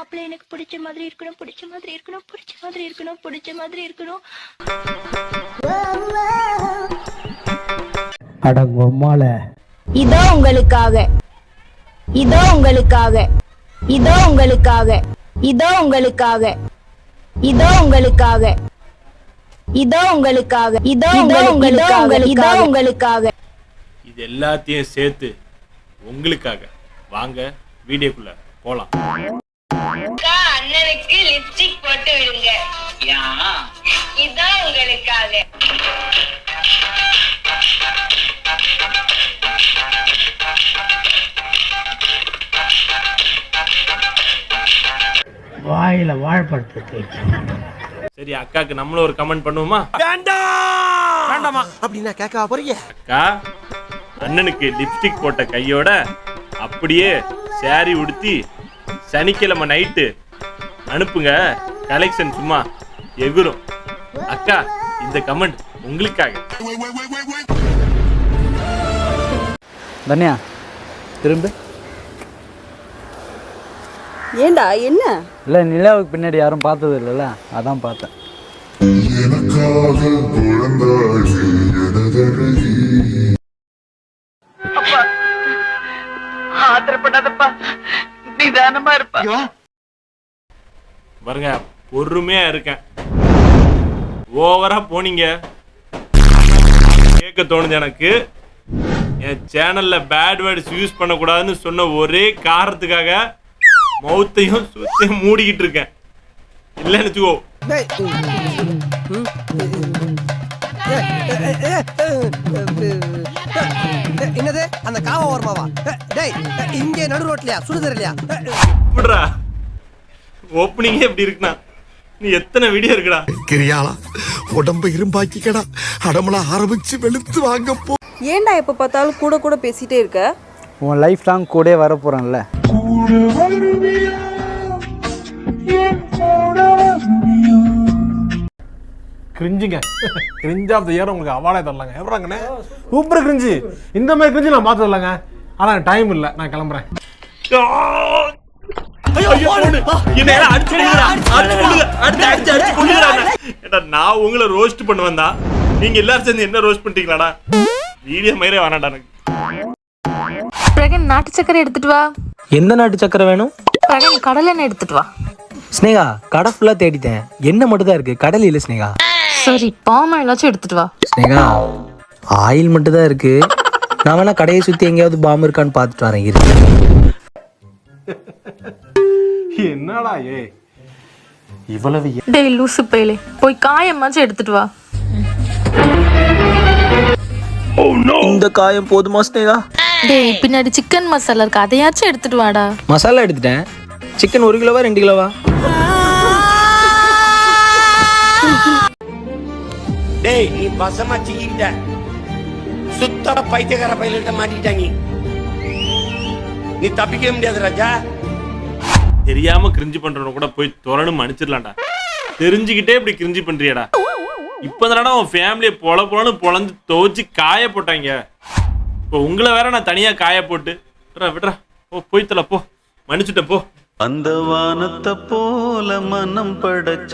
மாப்பிள்ளை எனக்கு பிடிச்ச மாதிரி இருக்கணும், பிடிச்ச மாதிரி இருக்கணும், பிடிச்ச மாதிரி இருக்கணும், பிடிச்ச மாதிரி இருக்கணும். அடங்கொம்மால இதோ உங்களுக்காக, இதோ உங்களுக்காக, இதோ உங்களுக்காக, இதோ உங்களுக்காக, இதோ உங்களுக்காக, இதோ உங்களுக்காக, இதோ உங்களுக்காக, இதோ உங்களுக்காக. இது எல்லாத்தையும் சேர்த்து உங்களுக்காக. வாங்க வீடியோக்குள்ள போலாம். அண்ணனுக்கு லிப்ஸ்டிக் போட்டு விடுங்க. இதோ உங்களுக்காக. வாயில வாழைப்பழத்தை சரி, அக்காக்கு நம்மளும் ஒரு கமெண்ட் பண்ணுவோமா? வேண்டாமா அப்படின்னா கேட்க போறீங்க? அக்கா, அண்ணனுக்கு லிப்ஸ்டிக் போட்ட கையோட அப்படியே சாரி உடுத்தி சனிக்கிழமை நைட்டு அனுப்புங்க. கலெக்ஷன் சும்மா எகுரும். அக்கா, இந்த கமெண்ட் உங்களுக்காக. தன்யா திரும்ப. ஏண்டா என்ன? இல்லை, நிலாவுக்கு பின்னாடி யாரும் பார்த்தது இல்லைல்ல, அதான் பார்த்தேன். பாருங்க, பொறுமையா இருக்கேன். ஓவரா போனீங்க. கேட்க தோணுது எனக்கு. என் சேனல்ல பேட் வேர்ட்ஸ் யூஸ் பண்ணக்கூடாதுன்னு சொன்ன ஒரே காரணத்துக்காக மௌத்தையும் சுத்தையும் மூடிக்கிட்டு இருக்கேன். இல்லைன்னு வச்சுக்கோ. என்னது அந்த காவ ஓரமாவா? டேய், இங்கே நடு ரோட்லயா சுடுதர் இல்லையா? எப்படிடா ஓப்பனிங்கே எப்படி இருக்குண்ணா? நீ எத்தனை வீடியோ இருக்குடா? கிரியாளா உடம்ப இரும்பாக்கிக்கடா, அடமலா ஆரம்பிச்சு வெளுத்து வாங்க போ. ஏண்டா எப்ப பார்த்தாலும் கூட கூட பேசிட்டே இருக்க? உன் லைஃப் லாங் கூட வரப்போகிறேன்ல. கிரிஞ்சுங்க, கிரிஞ்ச் ஆஃப் த இயர் உங்களுக்கு அவார்டே தரலாங்க. எப்படாங்கண்ணே சூப்பர் கிரிஞ்சு. இந்த மாதிரி கிரிஞ்சு நான் பார்த்து வரலாங்க. ஆனால் டைம் இல்லை, நான் கிளம்புறேன். நான் உங்களை ரோஸ்ட் பண்ணுவேன் தான், நீங்க எல்லாரும் சேர்ந்து என்ன ரோஸ்ட் பண்ணிட்டீங்களாடா? வீடியோ மாதிரியே வேணாடா எனக்கு. பிரகன், நாட்டு சக்கரை எடுத்துட்டு வா. எந்த நாட்டு சக்கரை வேணும்? பிரகன், கடலை எண்ணெய் எடுத்துட்டு வா. ஸ்னேகா, கடை ஃபுல்லா தேடிட்டேன், என்ன மட்டும் தான் இருக்கு, கடல் இல்ல. ஸ்னேகா, சரி, பாம் ஆயிலாச்சும் எடுத்துட்டு வா. ஸ்னேகா, ஆயில் மட்டும் தான் இருக்கு. நான் வேணா கடையை சுத்தி எங்கேயாவது பாம்பு இருக்கான்னு பார்த்துட்டு வரேன். இருக்கு. என்னடா ஏ இவ்வளவு? டேய் லூசு பையலே, போய் காயமாச்சும் எடுத்துட்டு வா. இந்த காயம் போதுமா ஸ்னேகா? டேய், பின்னாடி சிக்கன் மசாலா இருக்கு, அதையாச்சும் எடுத்துட்டு வாடா. மசாலா எடுத்துட்டேன். சிக்கன் 1 கிலோவா 2 கிலோவா? டேய், நீ பசமா சிக்கிட்ட சுத்த பைத்தியக்கார பையிலிட்ட மாட்டிட்டாங்க. நீ தப்பிக்க முடியாது ராஜா. தெரியாம கிரிஞ்சு பண்றவன கூட போய் துறணும் அனுப்பிச்சிடலாம்டா. தெரிஞ்சுக்கிட்டே இப்படி கிரிஞ்சு பண்றியடா. இப்பதானடா உன் ஃபேமிலியை பொழன்னு பொழந்து துவச்சு காய போட்டாங்க. இப்போ உங்களை வேற நான் தனியா காய போட்டு விட்றா. ஓ, போய்த்தல போ, மன்னிச்சுட்ட போ. அந்த வானத்தை போல மனம் படைச்ச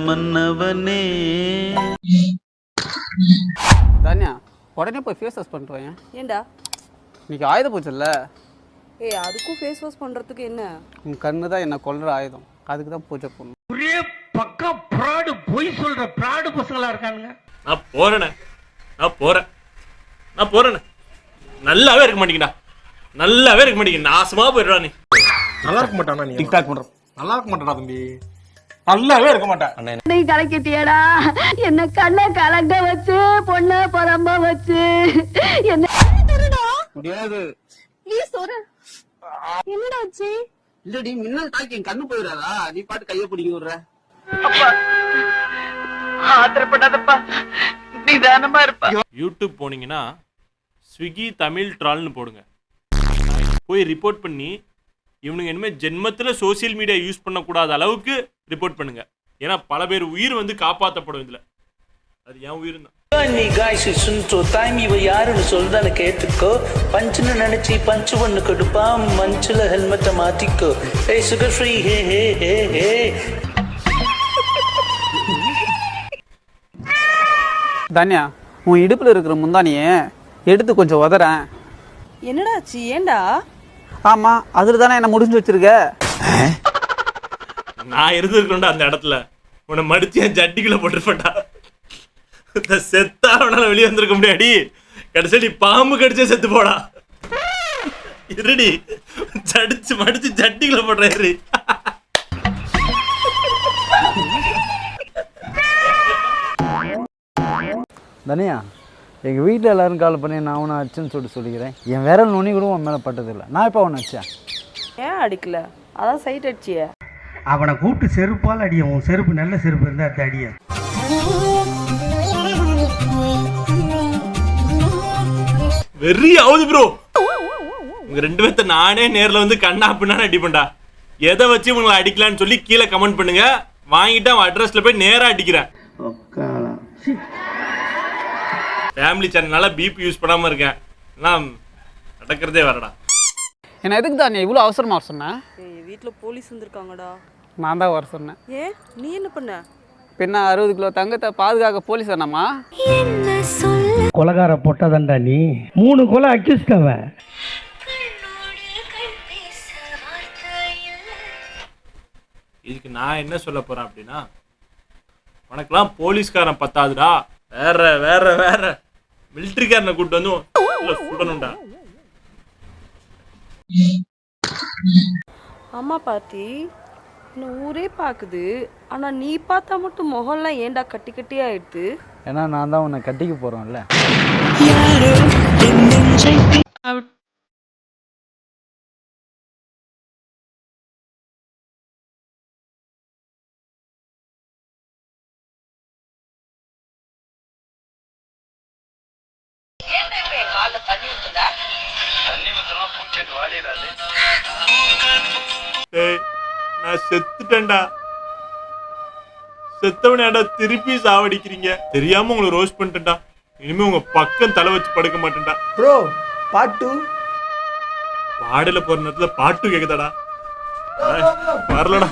மன்னவனே. தன்யா, உடனே போய் ஃபேஸ் வாஷ் பண்ணிட்டு வாங்க. ஏண்டா? இன்னைக்கு ஆயுத பூஜைல்ல. ஏய், அதுக்கும் ஃபேஸ் வாஷ் பண்றதுக்கு என்ன? உன் கண்ணு தான் என்ன கொல்ற ஆயுதம், அதுக்கு தான் பூஜை பண்ணணும். ஒரே பக்கா பிராடு, பொய் சொல்ற பிராடு பசங்களா இருக்கானுங்க. நான் போறேனே, நான் போறேனே. நல்லாவே இருக்க மாட்டீங்கடா, நல்லாவே இருக்க மாட்டீங்க. நாசமா போயிடுறா நீ. நல்லா இருக்க மாட்டானா? நீ டிக்டாக் பண்ற நல்லா இருக்க மாட்டேடா தம்பி, நல்லாவே இருக்க மாட்டேன். நீ கலக்கிட்டியடா, என்ன கண்ணை கலங்க வச்சு, பொண்ணை பரம்ப வச்சு, என்ன முடியாது. என்னடா ஆச்சு? இல்லடி, மின்னல் தாக்கி என் கண்ணு போயிடாதா? நீ பாட்டு கையை பிடிங்க விடுற. ஆத்திரப்படாதப்பா, நிதானமா இருப்பா. யூடியூப் போனீங்கன்னா ஸ்விக்கி தமிழ் ட்ரால்னு போடுங்க. போய் ரிப்போர்ட் பண்ணி இவனுங்க இனிமேல் ஜென்மத்தில் சோசியல் மீடியா யூஸ் பண்ணக்கூடாத அளவுக்கு ரிப்போர்ட் பண்ணுங்க. ஏன்னா பல பேர் உயிர் வந்து காப்பாற்றப்படும். இதில் அது என் உயிர் தான். நீ காய்ஸ் சுன்சோ டைம் இவ யாருன்னு சொல்றத கேட்டுக்கோ பஞ்சுன்னு நினைச்சி பஞ்சு ஒண்ணு கொடுப்பா மஞ்சுல ஹெல்மெட்டை மாட்டிக்கோ ஏய் சுகர் ஃப்ரீ ஹே ஹே ஹே ஹே. தானியா உன் இடுப்புல இருக்கிற முந்தானியே எடுத்து கொஞ்சம் உதறேன். என்னடாச்சு ஏண்டா? ஆமா அதுல தானே என்ன முடிஞ்சு வச்சிருக்க. நான் இருந்திருக்கேன்டா அந்த இடத்துல, உன்னை மடிச்சு என் ஜட்டிக்குள்ள போட்டுருப்பேன்டா. இந்த செத்தா அவனால வெளியே வந்திருக்க முடியாடி, கடைசி நீ பாம்பு கடிச்சே செத்து போடா. இருடி சடிச்சு மடிச்சு ஜட்டிக்குள்ள போடுறாரு. தனியா எங்கள் வீட்டில் எல்லாரும் கால் பண்ணி நான் உன்னை அச்சுன்னு சொல்லிக்கிறேன். என் விரல் நுனி கூட உன் மேலே பட்டதில்லை. நான் இப்போ உன்னை அச்சேன். ஏன் அடிக்கல? அதான் சைட் அடிச்சியே. அவனை கூப்பிட்டு செருப்பால் அடிய. உன் செருப்பு நல்ல செருப்பு இருந்தா அது அடிய. வெறி ஆகுது ப்ரோ. உங்க 2 பேர்த்த நானே நேர்ல வந்து கண்ணா பின்னான்னு அடிப்பேன்டா. எதை வச்சு உங்களை அடிக்கலான்னு சொல்லி கீழே கமெண்ட் பண்ணுங்க. வாங்கிட்டு அவன் அட்ரஸ்ல போய் நேரா அடிக்கிறேன். ஃபேமிலி சேனல்னால பிபி யூஸ் பண்ணாம இருக்கேன். நான் நடக்கிறதே வரடா. என்ன எதுக்கு தான் நீ இவ்வளோ அவசரமாக வர சொன்னேன்? வீட்டில் போலீஸ் வந்திருக்காங்கடா. நான் தான் வர சொன்னேன். ஏன் நீ என்ன பண்ண? பின்ன 60 கிலோ தங்கத்தை பாதுகாக்க போலீஸ் வேணாமா? கொலகார பொட்டதண்டா நீ. 3 கொலை அக்யூஸ்டவன். இதுக்கு நான் என்ன சொல்ல போறேன் அப்படின்னா, உனக்கெல்லாம் போலீஸ்காரன் பத்தாதுடா, வேற வேற வேற மிலிட்டரிக்காரனை கூப்பிட்டு வந்து சுடணும்டா. ஆமா பாத்தி, இந்த ஊரே பாக்குது. ஆனா நீ பார்த்தா மட்டும் முகம்லாம் ஏண்டா கட்டி கட்டி ஆயிடுது? ஏன்னா நான் தான் உன்னை கட்டிக்க போகிறோம்ல. நான் செத்துட்டேன்டா. செத்தவனேடா திருப்பி சாவடிக்கிறீங்க. தெரியாம உங்களை ரோஸ்ட் பண்ணிட்டேன்டா. இனிமே உங்க பக்கம் தலை வச்சு படுக்க மாட்டேன்டா. ப்ரோ பாட்டு பாடல போற நேரத்துல பாட்டு கேக்குதாடா? வரலடா.